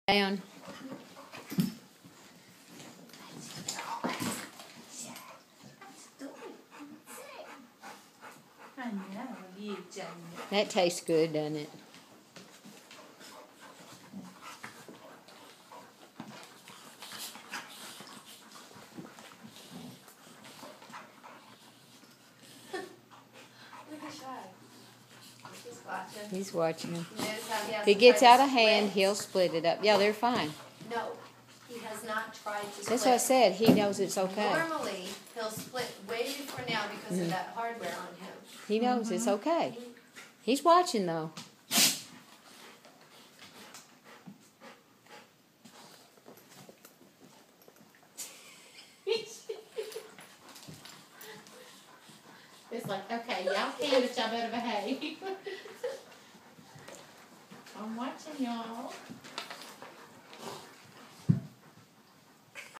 Down. That tastes good, doesn't it? He's watching them. If he gets out of hand, he'll split it up. Yeah, they're fine. No, he has not tried to split. That's what I said. He knows it's okay. Normally, he'll split way before now because of that hardware on him. He knows it's okay. He's watching, though. It's like, okay, y'all can, but y'all better behave. I'm watching y'all.